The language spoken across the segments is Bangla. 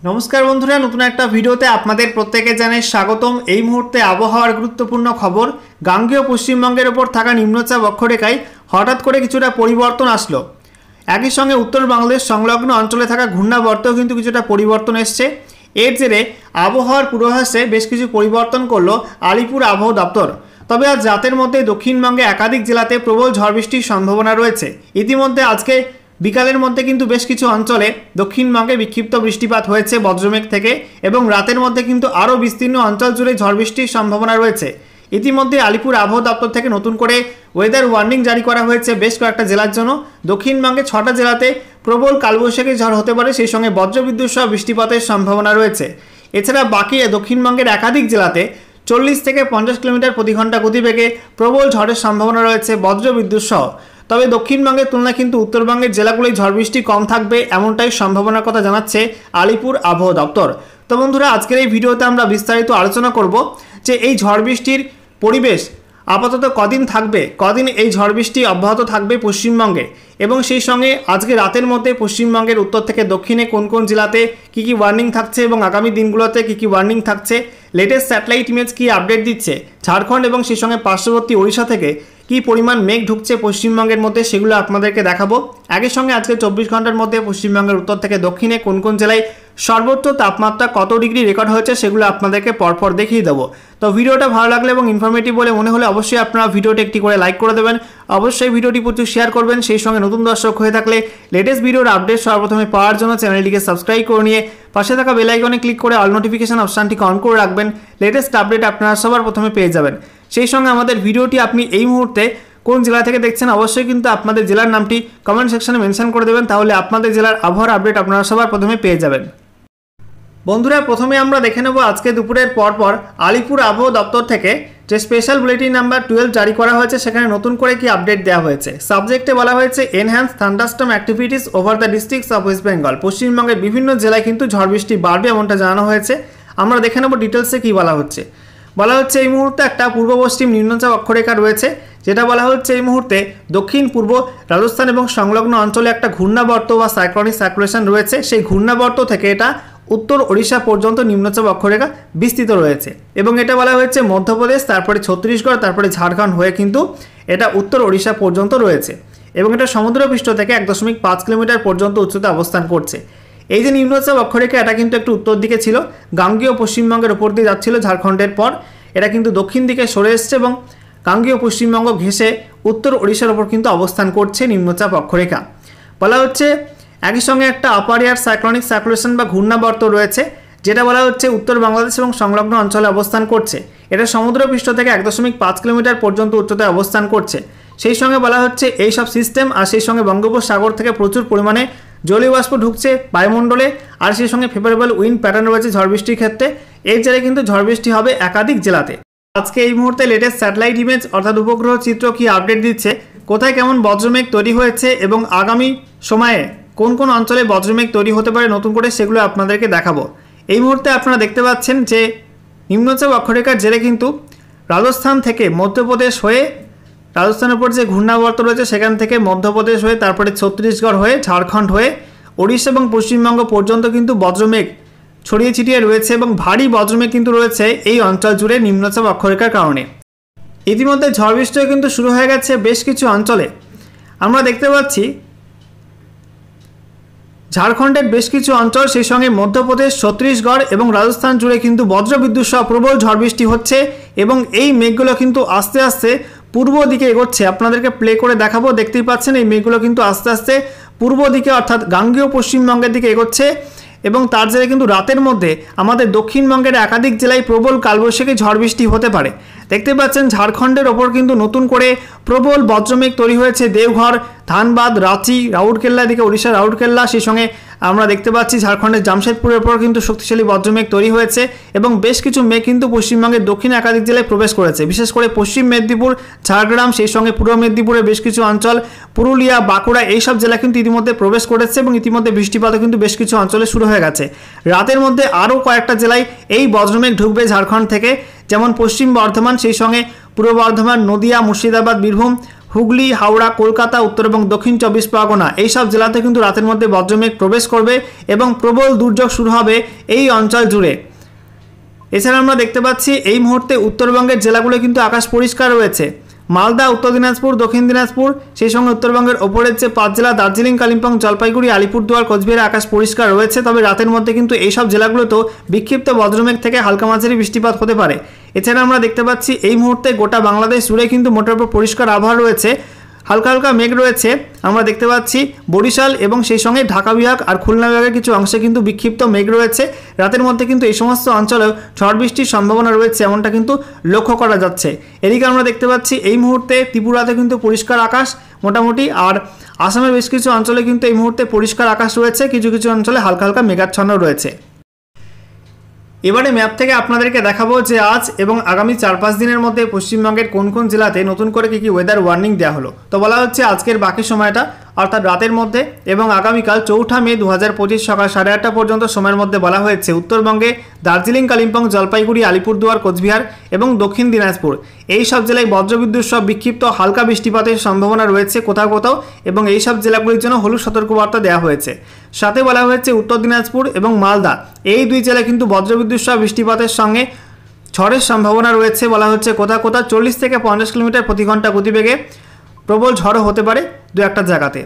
नमस्कार बंधुरा नतून एक भिडियोते आपनादेर प्रत्येके जानाई स्वागतम। এই মুহূর্তে আবহাওয়ার গুরুত্বপূর্ণ খবর। গাঙ্গেয় পশ্চিমবঙ্গের উপর থাকা নিম্নচাপ অক্ষরেখায় হঠাৎ করে কিছুটা পরিবর্তন আসলো। একই সঙ্গে উত্তর বাংলাদেশ সংলগ্ন অঞ্চলে থাকা ঘূর্ণাবর্তেও কিন্তু কিছুটা পরিবর্তন এসছে। এর জেরে আবহাওয়ার পূর্বাভাসে বেশ কিছু পরিবর্তন করলো আলিপুর আবহাওয়া দপ্তর। তবে আজ রাতের মধ্যে দক্ষিণবঙ্গে একাধিক জেলাতে প্রবল ঝড় বৃষ্টির সম্ভাবনা রয়েছে। ইতিমধ্যে আজকে বিকালের মধ্যে কিন্তু বেশ কিছু অঞ্চলে দক্ষিণবঙ্গে বিক্ষিপ্ত বৃষ্টিপাত হয়েছে বজ্রমেঘ থেকে, এবং রাতের মধ্যে কিন্তু আরও বিস্তীর্ণ অঞ্চল জুড়ে ঝড় বৃষ্টির সম্ভাবনা রয়েছে। ইতিমধ্যে আলিপুর আবহাওয়া দপ্তর থেকে নতুন করে ওয়েদার ওয়ার্নিং জারি করা হয়েছে বেশ কয়েকটা জেলার জন্য। দক্ষিণবঙ্গে 6টা জেলাতে প্রবল কালবৈশাখী ঝড় হতে পারে, সেই সঙ্গে বজ্রবিদ্যুৎ সহ বৃষ্টিপাতের সম্ভাবনা রয়েছে। এছাড়া বাকি দক্ষিণবঙ্গের একাধিক জেলাতে 40 থেকে 50 কিলোমিটার প্রতি ঘন্টা গতিবেগে প্রবল ঝড়ের সম্ভাবনা রয়েছে বজ্রবিদ্যুৎ সহ। তবে দক্ষিণবঙ্গের তুলনায় কিন্তু উত্তরবঙ্গের জেলাগুলোয় ঝড় বৃষ্টি কম থাকবে, এমনটাই সম্ভাবনার কথা জানাচ্ছে আলিপুর আবহাওয়া দপ্তর। তো বন্ধুরা, আজকের এই ভিডিওতে আমরা বিস্তারিত আলোচনা করব যে এই ঝড় বৃষ্টির পরিবেশ আপাতত কদিন থাকবে, কদিন এই ঝড় বৃষ্টি অব্যাহত থাকবে পশ্চিমবঙ্গে, এবং সেই সঙ্গে আজকে রাতের মধ্যে পশ্চিমবঙ্গের উত্তর থেকে দক্ষিণে কোন কোন জেলাতে কী কী ওয়ার্নিং থাকছে এবং আগামী দিনগুলোতে কী কী ওয়ার্নিং থাকছে, লেটেস্ট স্যাটেলাইট ইমেজ কী আপডেট দিচ্ছে, ঝাড়খণ্ড এবং সেই সঙ্গে পার্শ্ববর্তী ওড়িশা থেকে কী পরিমাণ মেঘ ঢুকছে পশ্চিমবঙ্গের মধ্যে, সেগুলো আপনাদেরকে দেখাবো। একই সঙ্গে আজকে 24 ঘন্টার মধ্যে পশ্চিমবঙ্গের উত্তর থেকে দক্ষিণে কোন কোন জেলায় সর্বোচ্চ তাপমাত্রা কত ডিগ্রি রেকর্ড হয়েছে সেগুলো আপনাদেরকে পরপর দেখিয়ে দেবো। তো ভিডিওটা ভালো লাগলে এবং ইনফরমেটিভ বলে মনে হলে অবশ্যই আপনারা ভিডিওটি একটি করে লাইক করে দেবেন, অবশ্যই ভিডিওটি প্রচুর শেয়ার করবেন। সেই সঙ্গে নতুন দর্শক হয়ে থাকলে লেটেস্ট ভিডিওর আপডেট সর্বপ্রথমে পাওয়ার জন্য চ্যানেলটিকে সাবস্ক্রাইব করে নিয়ে পাশে থাকা বেল আইকনে ক্লিক করে অল নোটিফিকেশন অপশানটিকে অন করে রাখবেন। লেটেস্ট আপডেট আপনারা সবার প্রথমে পেয়ে যাবেন। সেই সঙ্গে আমাদের ভিডিওটি আপনি এই মুহূর্তে কোন জেলা থেকে দেখছেন অবশ্যই কিন্তু আপনাদের জেলার নামটি কমেন্ট সেকশনে মেনশন করে দেবেন, তাহলে আপনাদের জেলার আবহাওয়ার আপডেট আপনারা সবার প্রথমে পেয়ে যাবেন। বন্ধুরা, প্রথমে আমরা দেখে নেব আজকে দুপুরের পরপর আলিপুর আবহাওয়া দপ্তর থেকে যে স্পেশাল বুলেটিন নাম্বার 12 জারি করা হয়েছে, সেখানে নতুন করে কি আপডেট দেওয়া হয়েছে। সাবজেক্টে বলা হয়েছে enhance thunderstorm activities over the districts of West Bengal. পশ্চিমবঙ্গের বিভিন্ন জেলায় কিন্তু ঝড় বৃষ্টি বাড়বে এমনটা জানানো হয়েছে। আমরা দেখে নেব ডিটেলসে কী বলা হচ্ছে। বলা হচ্ছে এই মুহূর্তে একটা পূর্ব পশ্চিম নিম্নচাপ অক্ষরেখা রয়েছে, যেটা বলা হচ্ছে এই মুহূর্তে দক্ষিণ পূর্ব রাজস্থান এবং সংলগ্ন অঞ্চলে একটা ঘূর্ণাবর্ত বা সাইক্লোনিক সার্কুলেশন রয়েছে। সেই ঘূর্ণাবর্ত থেকে এটা উত্তর ওড়িশা পর্যন্ত নিম্নচাপ অক্ষরেখা বিস্তৃত রয়েছে, এবং এটা বলা হয়েছে মধ্যপ্রদেশ, তারপরে ছত্তিশগড়, তারপরে ঝাড়খণ্ড হয়ে কিন্তু এটা উত্তর ওড়িশা পর্যন্ত রয়েছে, এবং এটা সমুদ্রপৃষ্ঠ থেকে 1.5 কিলোমিটার পর্যন্ত উচ্চতা অবস্থান করছে। এই যে নিম্নচাপ অক্ষরেখা, এটা কিন্তু একটু উত্তর দিকে ছিল, গাঙ্গেয় পশ্চিমবঙ্গের উপর দিয়ে যাচ্ছিল ঝাড়খণ্ডের পর, এটা কিন্তু দক্ষিণ দিকে সরে এসছে এবং গাঙ্গেয় পশ্চিমবঙ্গ ঘেঁষে উত্তর ওড়িশার ওপর কিন্তু অবস্থান করছে নিম্নচাপ অক্ষরেখা। বলা হচ্ছে একই সঙ্গে একটা আপার এয়ার সাইক্লোনিক সার্কুলেশন বা ঘূর্ণাবর্ত রয়েছে, যেটা বলা হচ্ছে উত্তর বাংলাদেশ এবং সংলগ্ন অঞ্চলে অবস্থান করছে। এটা সমুদ্রপৃষ্ঠ থেকে 1.5 কিলোমিটার পর্যন্ত উচ্চতায় অবস্থান করছে। সেই সঙ্গে বলা হচ্ছে এই সব সিস্টেম আর সেই সঙ্গে বঙ্গোপসাগর থেকে প্রচুর পরিমাণে জলীয় বাষ্প ঢুকছে বায়ুমণ্ডলে, আর সেই সঙ্গে ফেভারেবল উইন্ড প্যাটার্ন রয়েছে ঝড় বৃষ্টির ক্ষেত্রে। এই জেলায় কিন্তু ঝড় বৃষ্টি হবে একাধিক জেলাতে। আজকে এই মুহূর্তে লেটেস্ট স্যাটেলাইট ইমেজ অর্থাৎ উপগ্রহ চিত্র কি আপডেট দিচ্ছে, কোথায় কেমন বজ্রমেঘ তৈরি হয়েছে এবং আগামী সময়ে কোন কোন অঞ্চলে বজ্রমেঘ তৈরি হতে পারে নতুন করে, সেগুলো আপনাদেরকে দেখাবো। এই মুহূর্তে আপনারা দেখতে পাচ্ছেন যে নিম্নচাপ অক্ষরেখার জেরে কিন্তু রাজস্থান থেকে মধ্যপ্রদেশ হয়ে, রাজস্থানের উপর যে ঘূর্ণাবর্ত রয়েছে সেখান থেকে মধ্যপ্রদেশ হয়ে, তারপরে ছত্তিশগড় হয়ে, ঝাড়খণ্ড হয়ে ওড়িশা এবং পশ্চিমবঙ্গ পর্যন্ত কিন্তু বজ্রমেঘ ছড়িয়ে ছিটিয়ে রয়েছে, এবং ভারী বজ্রমেঘ কিন্তু রয়েছে এই অঞ্চল জুড়ে নিম্নচাপ অক্ষরেখার কারণে। ইতিমধ্যে ঝড় বৃষ্টিও কিন্তু শুরু হয়ে গেছে বেশ কিছু অঞ্চলে। আমরা দেখতে পাচ্ছি ঝাড়খণ্ডের বেশ কিছু অঞ্চল, সেই সঙ্গে মধ্যপ্রদেশ, ছত্তিশগড় এবং রাজস্থান জুড়ে কিন্তু বজ্রবিদ্যুৎ সহ প্রবল ঝড় বৃষ্টি হচ্ছে, এবং এই মেঘগুলো কিন্তু আস্তে আস্তে পূর্ব দিকে এগোচ্ছে। আপনাদেরকে প্লে করে দেখাবো, দেখতেই পাচ্ছেন এই মেঘগুলো কিন্তু আস্তে আস্তে পূর্ব দিকে অর্থাৎ গাঙ্গেয় পশ্চিমবঙ্গের দিকে এগোচ্ছে, এবং তার জেরে কিন্তু রাতের মধ্যে আমাদের দক্ষিণবঙ্গের একাধিক জেলায় প্রবল কালবৈশাখী ঝড় বৃষ্টি হতে পারে। দেখতে পাচ্ছেন ঝাড়খণ্ডের ওপর কিন্তু নতুন করে প্রবল বজ্রমেঘ তৈরি হয়েছে দেওঘর, ধানবাদ, রাঁচি, রাউরকেল্লা দিকে ওড়িশার রাউরকেল্লা, সেই সঙ্গে আমরা দেখতে পাচ্ছি ঝাড়খণ্ডের জামশেদপুরের ওপর কিন্তু শক্তিশালী বজ্রমেঘ তৈরি হয়েছে, এবং বেশ কিছু মেঘ কিন্তু পশ্চিমবঙ্গের দক্ষিণ একাধিক জেলায় প্রবেশ করেছে, বিশেষ করে পশ্চিম মেদিনীপুর, ঝাড়গ্রাম, সেই সঙ্গে পূর্ব মেদিনীপুরের বেশ কিছু অঞ্চল, পুরুলিয়া, বাঁকুড়া, এইসব জেলা কিন্তু ইতিমধ্যে প্রবেশ করেছে, এবং ইতিমধ্যে বৃষ্টিপাতও কিন্তু বেশ কিছু অঞ্চলে শুরু হয়ে গেছে। রাতের মধ্যে আরও কয়েকটা জেলায় এই বজ্রমেঘ ঢুকবে ঝাড়খণ্ড থেকে, যেমন পশ্চিম বর্ধমান, সেই সঙ্গে পূর্ব বর্ধমান, নদিয়া, মুর্শিদাবাদ, বীরভূম হুগলি, হাওড়া, কলকাতা, উত্তর এবং দক্ষিণ 24 পরগনা এই সব জেলাতে কিন্তু রাতের মধ্যে বজ্রমেঘ প্রবেশ করবে এবং প্রবল দুর্যোগ শুরু হবে এই অঞ্চল জুড়ে। এছাড়া আমরা দেখতে পাচ্ছি এই মুহূর্তে উত্তরবঙ্গের জেলাগুলো কিন্তু আকাশ পরিষ্কার রয়েছে। মালদা, উত্তর দিনাজপুর, দক্ষিণ দিনাজপুর, সেই সঙ্গে উত্তরবঙ্গের ওপরের যে 5 জেলা দার্জিলিং, কালিম্পং, জলপাইগুড়ি, আলিপুরদুয়ার, কোচবিহারে আকাশ পরিষ্কার রয়েছে। তবে রাতের মধ্যে কিন্তু এইসব জেলাগুলোতেও বিক্ষিপ্ত বজ্রমেঘ থেকে হালকা মাঝারি বৃষ্টিপাত হতে পারে। এছাড়া আমরা দেখতে পাচ্ছি এই মুহূর্তে গোটা বাংলাদেশ জুড়ে কিন্তু মোটের উপর পরিষ্কার আবহাওয়া রয়েছে, হালকা হালকা মেঘ রয়েছে। আমরা দেখতে পাচ্ছি বরিশাল এবং সেই সঙ্গে ঢাকা বিভাগ আর খুলনা বিভাগের কিছু অংশে কিন্তু বিক্ষিপ্ত মেঘ রয়েছে। রাতের মধ্যে কিন্তু এই সমস্ত অঞ্চলেও ঝড় বৃষ্টির সম্ভাবনা রয়েছে, এমনটা কিন্তু লক্ষ্য করা যাচ্ছে। এদিকে আমরা দেখতে পাচ্ছি এই মুহূর্তে ত্রিপুরাতে কিন্তু পরিষ্কার আকাশ মোটামুটি, আর আসামের বেশ কিছু অঞ্চলে কিন্তু এই মুহূর্তে পরিষ্কার আকাশ রয়েছে, কিছু কিছু অঞ্চলে হালকা হালকা মেঘাচ্ছন্ন রয়েছে। এবারে ম্যাপ থেকে আপনাদেরকে দেখাবো যে আজ এবং আগামী 4-5 দিনের মধ্যে পশ্চিমবঙ্গের কোন কোন জেলাতে নতুন করে কী কী ওয়েদার ওয়ার্নিং দেওয়া হলো। তো বলা হচ্ছে আজকের বাকি সময়টা অর্থাৎ রাতের মধ্যে এবং আগামীকাল 4 মে 2025 সকাল 8:30 পর্যন্ত সময়ের মধ্যে বলা হয়েছে উত্তরবঙ্গে দার্জিলিং, কালিম্পং, জলপাইগুড়ি, আলিপুরদুয়ার, কোচবিহার এবং দক্ষিণ দিনাজপুর এই সব জেলায় বজ্রবিদ্যুৎ সহ বিক্ষিপ্ত হালকা বৃষ্টিপাতের সম্ভাবনা রয়েছে কোথাও কোথাও, এবং এই সব জেলাগুলির জন্য হলুদ সতর্কবার্তা দেওয়া হয়েছে। সাথে বলা হয়েছে উত্তর দিনাজপুর এবং মালদা এই দুই জেলায় কিন্তু বজ্রবিদ্যুৎ সহ বৃষ্টিপাতের সঙ্গে ঝড়ের সম্ভাবনা রয়েছে। বলা হচ্ছে কোথাও কোথাও 40 থেকে 50 কিলোমিটার প্রতি ঘন্টা গতিবেগে প্রবল ঝড়ও হতে পারে দু একটা জায়গাতে।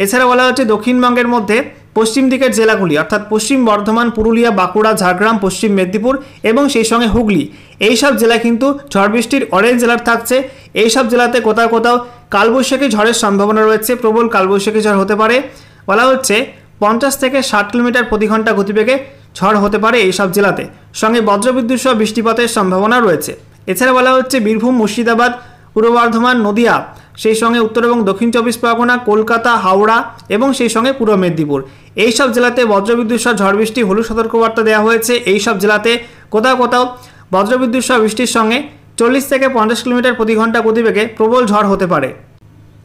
এছাড়া বলা হচ্ছে দক্ষিণবঙ্গের মধ্যে পশ্চিম দিকের জেলাগুলি অর্থাৎ পশ্চিম বর্ধমান, পুরুলিয়া, বাঁকুড়া, ঝাড়গ্রাম, পশ্চিম মেদিনীপুর এবং সেই সঙ্গে হুগলি এই সব জেলায় কিন্তু ঝড় বৃষ্টির অরেঞ্জ অ্যালার্ট থাকছে। এই সব জেলাতে কোথাও কোথাও কালবৈশাখী ঝড়ের সম্ভাবনা রয়েছে, প্রবল কালবৈশাখী ঝড় হতে পারে। বলা হচ্ছে 50 থেকে 60 কিলোমিটার প্রতি ঘন্টা গতিবেগে ঝড় হতে পারে এই সব জেলাতে, সঙ্গে বজ্রবিদ্যুৎ সহ বৃষ্টিপাতের সম্ভাবনা রয়েছে। এছাড়া বলা হচ্ছে বীরভূম, মুর্শিদাবাদ, পূর্ব বর্ধমান, নদিয়া, সেই সঙ্গে উত্তর এবং দক্ষিণ 24 পরগনা, কলকাতা, হাওড়া এবং সেই সঙ্গে পূর্ব মেদিনীপুর এই সব জেলাতে বজ্রবিদ্যুৎ সহ ঝড় বৃষ্টি হলুদ সতর্কবার্তা দেওয়া হয়েছে। এই সব জেলাতে কোথাও কোথাও বজ্রবিদ্যুৎ সহ বৃষ্টির সঙ্গে 40 থেকে 50 কিলোমিটার প্রতি ঘন্টা গতিবেগে প্রবল ঝড় হতে পারে।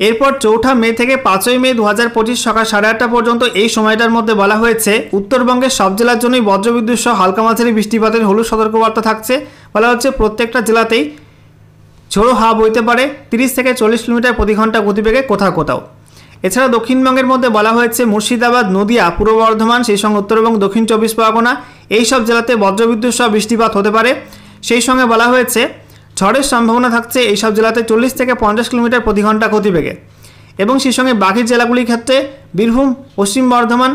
এরপর 4 মে থেকে 5 মে 2025 সকাল 8:30 পর্যন্ত এই সময়টার মধ্যে বলা হয়েছে উত্তরবঙ্গের সব জেলার জন্যই বজ্রবিদ্যুৎ সহ হালকা মাঝারি বৃষ্টিপাতের হলুদ সতর্কবার্তা থাকছে। বলা হচ্ছে প্রত্যেকটা জেলাতেই ঝোড়ো হাওয়া বইতে পারে 30 থেকে 40 কিলোমিটার প্রতি ঘন্টা গতিবেগে কোথাও কোথাও। এছাড়া দক্ষিণবঙ্গের মধ্যে বলা হয়েছে মুর্শিদাবাদ, নদিয়া, পূর্ব বর্ধমান, সেই সঙ্গে উত্তর এবং দক্ষিণ 24 পরগনা এই সব জেলাতে বজ্রবিদ্যুৎ সহ বৃষ্টিপাত হতে পারে। সেই সঙ্গে বলা হয়েছে ঝড়ের সম্ভাবনা থাকছে এই সব জেলাতে 40 থেকে 50 কিলোমিটার প্রতি ঘন্টা গতিবেগে, এবং সেই সঙ্গে বাকি জেলাগুলির ক্ষেত্রে বীরভূম, পশ্চিম বর্ধমান,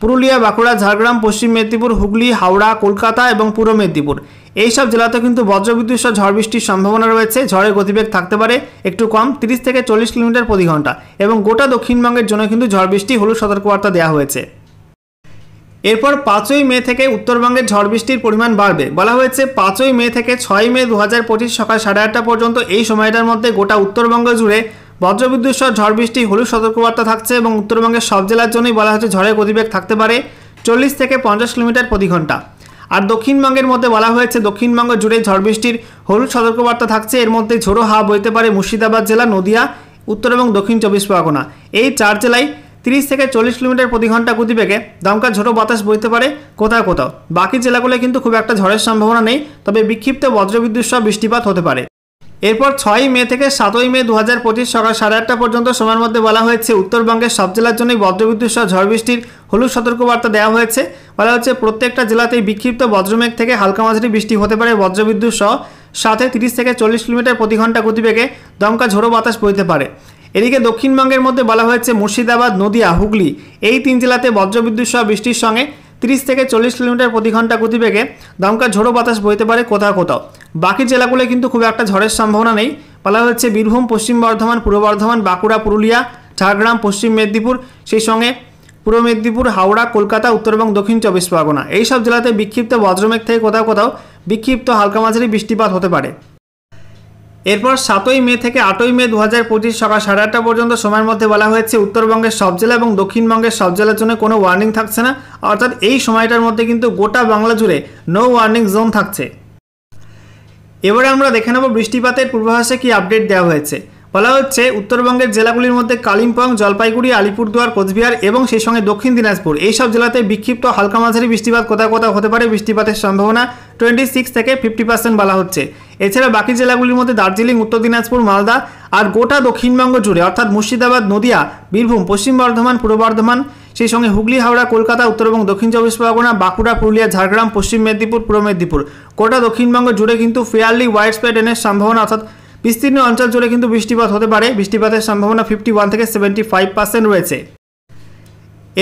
পুরুলিয়া, বাঁকুড়া, ঝাড়গ্রাম, পশ্চিম মেদিনীপুর, হুগলি, হাওড়া, কলকাতা এবং পূর্ব মেদিনীপুর এই সব জেলাতে কিন্তু বজ্রবিদ্যুৎ সহ ঝড় বৃষ্টির সম্ভাবনা রয়েছে। ঝড়ের গতিবেগ থাকতে পারে একটু কম 30 থেকে 40 কিলোমিটার প্রতি ঘন্টা, এবং গোটা দক্ষিণবঙ্গের জন্য কিন্তু ঝড় বৃষ্টি হলুদ সতর্কবার্তা দেওয়া হয়েছে। এরপর 5 মে থেকে উত্তরবঙ্গের ঝড় বৃষ্টির পরিমাণ বাড়বে। বলা হয়েছে 5 মে থেকে 6 মে 2025 সকাল 8:30 পর্যন্ত এই সময়টার মধ্যে গোটা উত্তরবঙ্গ জুড়ে বজ্রবিদ্যুৎ সহ ঝড় বৃষ্টি হলুদ সতর্কবার্তা থাকছে, এবং উত্তরবঙ্গের সব জেলার জন্যই বলা হচ্ছে ঝড়ের গতিবেগ থাকতে পারে 40 থেকে 50 কিলোমিটার প্রতি ঘন্টা। আর দক্ষিণবঙ্গের মধ্যে বলা হয়েছে দক্ষিণবঙ্গ জুড়ে ঝড় বৃষ্টির হলুদ সতর্কবার্তা থাকছে। এর মধ্যে ঝোড়ো হাওয়া বইতে পারে মুর্শিদাবাদ জেলা, নদিয়া, উত্তর এবং দক্ষিণ 24 পরগনা এই 4 জেলায় 30 থেকে 40 কিলোমিটার প্রতি ঘন্টা গতিবেগে দমকা ঝোড়ো বাতাস বইতে পারে কোথাও কোথাও। বাকি জেলাগুলো কিন্তু খুব একটা ঝড়ের সম্ভাবনা নেই, তবে বিক্ষিপ্ত বজ্রবিদ্যুৎ সহ বৃষ্টিপাত হতে পারে। এরপর 6 মে থেকে 7 মে 2025 সকাল 8:30 পর্যন্ত সময়ের মধ্যে বলা হয়েছে উত্তরবঙ্গের সব জেলার জন্যই বজ্রবিদ্যুৎ সহ ঝড় বৃষ্টির হলুদ সতর্কবার্তা দেওয়া হয়েছে। বলা হচ্ছে প্রত্যেকটা জেলাতেই বিক্ষিপ্ত বজ্রমেঘ থেকে হালকা মাঝারি বৃষ্টি হতে পারে বজ্রবিদ্যুৎ সহ, সাথে 30 থেকে 40 কিলোমিটার প্রতি ঘন্টা গতিবেগে দমকা ঝোড়ো বাতাস বইতে পারে। এদিকে দক্ষিণবঙ্গের মধ্যে বলা হয়েছে মুর্শিদাবাদ, নদিয়া, হুগলি এই 3 জেলাতে বজ্রবিদ্যুৎ সহ বৃষ্টির সঙ্গে 30 থেকে 40 কিলোমিটার প্রতি ঘন্টা গতিবেগে দমকা ঝোড়ো বাতাস বইতে পারে কোথাও কোথাও। বাকি জেলাগুলো কিন্তু খুব একটা ঝড়ের সম্ভাবনা নেই। বলা হচ্ছে বীরভূম, পশ্চিম বর্ধমান, পূর্ব বর্ধমান, বাঁকুড়া, পুরুলিয়া, ঝাড়গ্রাম, পশ্চিম মেদিনীপুর, সেই সঙ্গে পূর্ব মেদিনীপুর, হাওড়া, কলকাতা, উত্তর এবং দক্ষিণ 24 পরগনা এই সব জেলাতে বিক্ষিপ্ত বজ্রমেঘ থেকে কোথাও কোথাও বিক্ষিপ্ত হালকা মাঝারি বৃষ্টিপাত হতে পারে। এরপর 7 মে থেকে 8 মে 2025 সকাল 8:30 পর্যন্ত সময়ের মধ্যে বলা হয়েছে উত্তরবঙ্গের সব জেলা এবং দক্ষিণবঙ্গের সব জেলার জন্য কোনো ওয়ার্নিং থাকছে না, অর্থাৎ এই সময়টার মধ্যে কিন্তু গোটা বাংলা জুড়ে নো ওয়ার্নিং জোন থাকছে। এবারে আমরা দেখে নেব বৃষ্টিপাতের পূর্বাভাসে কি আপডেট দেওয়া হয়েছে। বলা হচ্ছে উত্তরবঙ্গের জেলাগুলির মধ্যে কালিম্পং, জলপাইগুড়ি, আলিপুরদুয়ার, কোচবিহার এবং সেই সঙ্গে দক্ষিণ দিনাজপুর এই সব জেলাতে বিক্ষিপ্ত হালকা মাঝারি বৃষ্টিপাত কোথাও কোথাও হতে পারে। বৃষ্টিপাতের সম্ভাবনা 26 থেকে 50% বলা হচ্ছে। এছাড়া বাকি জেলাগুলির মধ্যে দার্জিলিং, উত্তর দিনাজপুর, মালদা আর গোটা দক্ষিণবঙ্গ জুড়ে অর্থাৎ মুর্শিদাবাদ, নদিয়া, বীরভূম, পশ্চিম বর্ধমান, পূর্ব বর্ধমান, সেই সঙ্গে হুগলি, হাওড়া, কলকাতা, উত্তর এবং দক্ষিণ চব্বিশ পরগনা, বাঁকুড়া, পুরুলিয়া, ঝাড়গ্রাম, পশ্চিম মেদিনীপুর, পূর্ব মেদিনীপুর, গোটা দক্ষিণবঙ্গ জুড়ে কিন্তু ফেয়ারলি ওয়াইড স্প্রেড রেনের সম্ভাবনা অর্থাৎ বিস্তীর্ণ অঞ্চল জুড়ে কিন্তু বৃষ্টিপাত হতে পারে। বৃষ্টিপাতের সম্ভাবনা 51 থেকে 75% রয়েছে।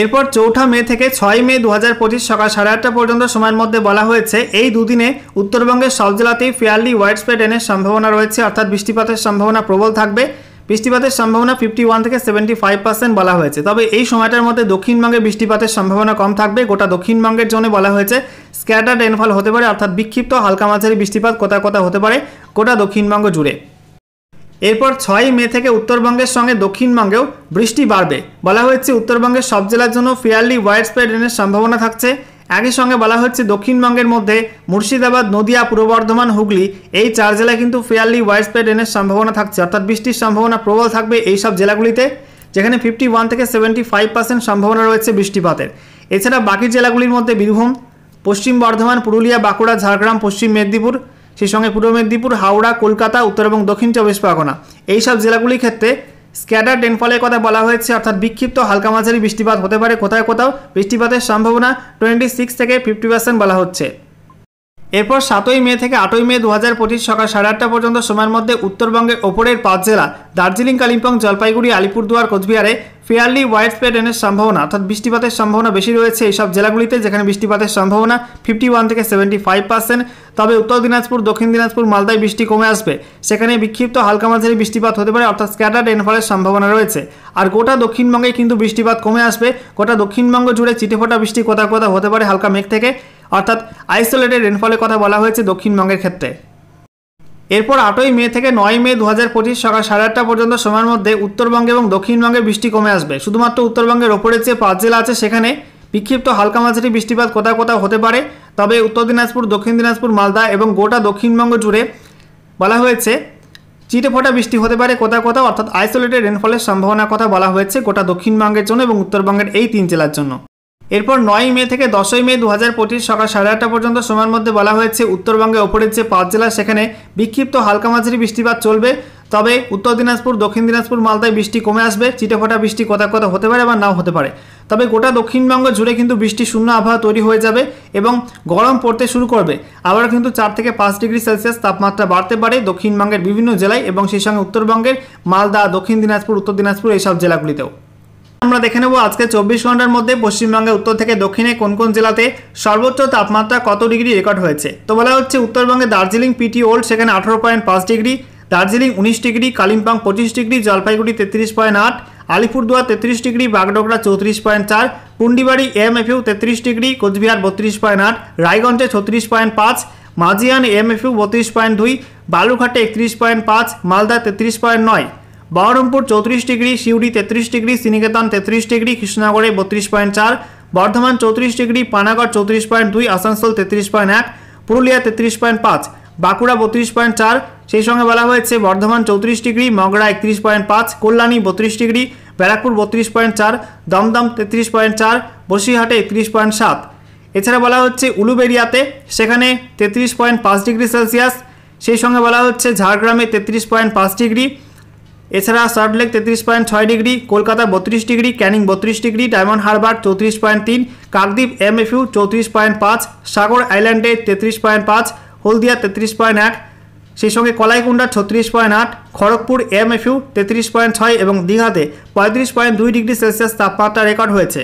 এরপর 4 মে থেকে 6 মে 2025 সকাল 8:30 পর্যন্ত সময়ের মধ্যে বলা হয়েছে এই দুদিনে উত্তরবঙ্গের সব জেলাতেই ফেয়ারলি ওয়াইড স্প্রেড রেনের সম্ভাবনা রয়েছে অর্থাৎ বৃষ্টিপাতের সম্ভাবনা প্রবল থাকবে। বৃষ্টিপাতের সম্ভাবনা 51 থেকে 75% বলা হয়েছে। তবে এই সময়টার মধ্যে দক্ষিণবঙ্গে বৃষ্টিপাতের সম্ভাবনা কম থাকবে। গোটা দক্ষিণবঙ্গের জন্য বলা হয়েছে স্ক্যাটার্ড রেনফল হতে পারে অর্থাৎ বিক্ষিপ্ত হালকা মাঝারি বৃষ্টিপাত কোথাও কোথাও হতে পারে গোটা দক্ষিণবঙ্গ জুড়ে। এরপর 6 মে থেকে উত্তরবঙ্গের সঙ্গে দক্ষিণবঙ্গেও বৃষ্টি বাড়বে। বলা হয়েছে উত্তরবঙ্গের সব জেলার জন্য ফেয়ারলি ওয়াইড স্প্রেড রেনের সম্ভাবনা থাকছে। একই সঙ্গে বলা হচ্ছে দক্ষিণবঙ্গের মধ্যে মুর্শিদাবাদ, নদিয়া, পূর্ব বর্ধমান, হুগলি এই 4 জেলায় কিন্তু ফেয়ারলি ওয়াইড স্প্রেড রেনের সম্ভাবনা থাকছে অর্থাৎ বৃষ্টির সম্ভাবনা প্রবল থাকবে এই সব জেলাগুলিতে, যেখানে 51 থেকে 75% সম্ভাবনা রয়েছে বৃষ্টিপাতের। এছাড়া বাকি জেলাগুলির মধ্যে বীরভূম, পশ্চিম বর্ধমান, পুরুলিয়া, বাঁকুড়া, ঝাড়গ্রাম, পশ্চিম মেদিনীপুর, সেই সঙ্গে পূর্ব মেদিনীপুর, হাওড়া, কলকাতা, উত্তর এবং দক্ষিণ চব্বিশ পরগনা এই সব জেলাগুলির ক্ষেত্রে স্ক্যাটার্ড রেনফলের কথা বলা হয়েছে অর্থাৎ বিক্ষিপ্ত হালকা মাঝারি বৃষ্টিপাত হতে পারে কোথাও কোথাও। বৃষ্টিপাতের সম্ভাবনা 26 থেকে 50% বলা হচ্ছে। এরপর 7 মে থেকে 8 মে 2025 সকাল 8:30 পর্যন্ত সময়ের মধ্যে উত্তরবঙ্গের ওপরের 5 জেলা দার্জিলিং, কালিম্পং, জলপাইগুড়ি, আলিপুরদুয়ার, কোচবিহারে ফেয়ারলি ওয়াইড স্প্রেড রেনের সম্ভাবনা অর্থাৎ বৃষ্টিপাতের সম্ভাবনা বেশি রয়েছে এই সব জেলাগুলিতে, যেখানে বৃষ্টিপাতের সম্ভাবনা 51 থেকে 75%। তবে উত্তর দিনাজপুর, দক্ষিণ দিনাজপুর, মালদায় বৃষ্টি কমে আসবে, সেখানে বিক্ষিপ্ত হালকা মাঝারি বৃষ্টিপাত হতে পারে অর্থাৎ স্ক্যাটার্ড রেনফলের সম্ভাবনা রয়েছে। আর গোটা দক্ষিণবঙ্গে কিন্তু বৃষ্টিপাত কমে আসবে। গোটা দক্ষিণবঙ্গ জুড়ে চিটেফোঁটা বৃষ্টি কোথাও কোথাও হতে পারে হালকা মেঘ থেকে অর্থাৎ আইসোলেটেড রেনফলের কথা বলা হয়েছে দক্ষিণবঙ্গের ক্ষেত্রে। এরপর 8 মে থেকে 9 মে 2025 সকাল 8:30 পর্যন্ত সময়ের মধ্যে উত্তরবঙ্গে এবং দক্ষিণবঙ্গে বৃষ্টি কমে আসবে। শুধুমাত্র উত্তরবঙ্গের ওপরে যে 5 জেলা আছে সেখানে বিক্ষিপ্ত হালকা মাঝারি বৃষ্টিপাত কোথাও কোথাও হতে পারে। তবে উত্তর দিনাজপুর, দক্ষিণ দিনাজপুর, মালদা এবং গোটা দক্ষিণবঙ্গ জুড়ে বলা হয়েছে চিটেফোঁটা বৃষ্টি হতে পারে কোথাও কোথাও অর্থাৎ আইসোলেটেড রেনফলের সম্ভাবনার কথা বলা হয়েছে গোটা দক্ষিণবঙ্গের জন্য এবং উত্তরবঙ্গের এই 3 জেলার জন্য। এরপর 9 মে থেকে 10 মে 2025 সকাল 8:30 পর্যন্ত সময়ের মধ্যে বলা হয়েছে উত্তরবঙ্গে ওপরের যে 5 জেলা সেখানে বিক্ষিপ্ত হালকা মাঝারি বৃষ্টিপাত চলবে। তবে উত্তর দিনাজপুর, দক্ষিণ দিনাজপুর, মালদায় বৃষ্টি কমে আসবে, চিটেফোঁটা বৃষ্টি কোথাও কোথাও হতে পারে বা নাও হতে পারে। তবে গোটা দক্ষিণবঙ্গ জুড়ে কিন্তু বৃষ্টি শূন্য আবহাওয়া তৈরি হয়ে যাবে এবং গরম পড়তে শুরু করবে। আবার কিন্তু 4 থেকে 5 ডিগ্রি সেলসিয়াস তাপমাত্রা বাড়তে পারে দক্ষিণবঙ্গের বিভিন্ন জেলায় এবং সেই সঙ্গে উত্তরবঙ্গের মালদা, দক্ষিণ দিনাজপুর, উত্তর দিনাজপুর এইসব জেলাগুলিতেও। আমরা দেখে নেব আজকে 24 ঘন্টার মধ্যে পশ্চিমবঙ্গের উত্তর থেকে দক্ষিণে কোন কোন জেলাতে সর্বোচ্চ তাপমাত্রা কত ডিগ্রি রেকর্ড হয়েছে। তো বলা হচ্ছে উত্তরবঙ্গে দার্জিলিং পিটি ওল্ড সেখানে 18.5 degree, Darjeeling 19 degree, Kalimpong 25 degree, Jalpaiguri 33.8, Alipurduar 33 degree, Bagdogra 34.4, Pundibari AMFU 33 degree, Coochbehar 32.8, রায়গঞ্জে 36.5, মাজিয়ান এএমএফইউ 32.2, বালুরঘাটে 31.5, Malda 33.9, Berhampore 34 degree, Suri 33 degree, Sriniketan 33 degree, কৃষ্ণনগরে 32.4, বর্ধমান 34 ডিগ্রি, পানাগড় 34.2, আসানসোল 33.1, পুরুলিয়া 33.5, বাঁকুড়া 32.4, সেই সঙ্গে বলা হয়েছে বর্ধমান 34 ডিগ্রি, মগরা 31.5, কল্যাণী 32 ডিগ্রি, ব্যারাকপুর 32.4, দমদম 33.4, বসিরহাটে 31.7। এছাড়া বলা হচ্ছে উলুবেড়িয়াতে সেখানে 33.5 ডিগ্রি সেলসিয়াস, সেই সঙ্গে বলা হচ্ছে ঝাড়গ্রামে 33.5 ডিগ্রি, এছাড়া Salt Lake 33.6 degree, Kolkata 32 degree, Canning 32 degree, Diamond Harbour 34.3, Kakdwip MFU 34.5, Sagar আইল্যান্ডে 33.5, হলদিয়া 33.1, সেই সঙ্গে কলাইকুণ্ডা 36.8, খড়গপুর এমএফইউ 33.6 এবং দীঘাতে 35.2 ডিগ্রি সেলসিয়াস তাপমাত্রা রেকর্ড হয়েছে।